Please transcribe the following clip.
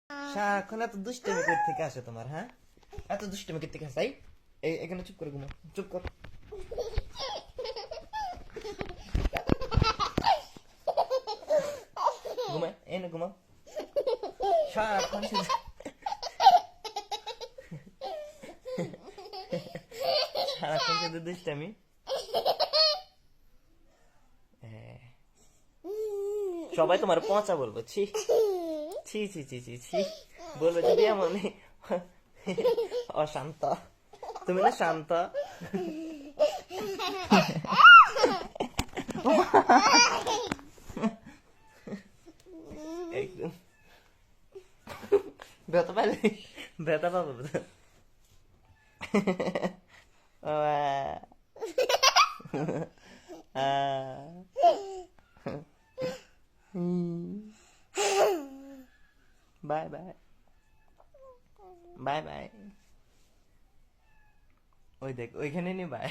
সারাক্ষণ এত দুষ্টমি কই থেকে আসে তোমার? হ্যাঁ, এত দুষ্টমি কই থেকে আসে? এখানে চুপ করে ঘুমো, চুপ কর। ঘুমা, এই না ঘুমাও। সারাক্ষণ সারাক্ষণ শুধু দুষ্টামি। সবাই তোমার পচা বলবো, ছি ছি ছি ছি ছি ছি, বলবে যদি এমন অশান্ত। তুমি না শান্ত। একদম ব্যথা পাইলে ব্যথা পাবো। Bye bye bye bye. ওই দেখ ওইখানে নি বাই।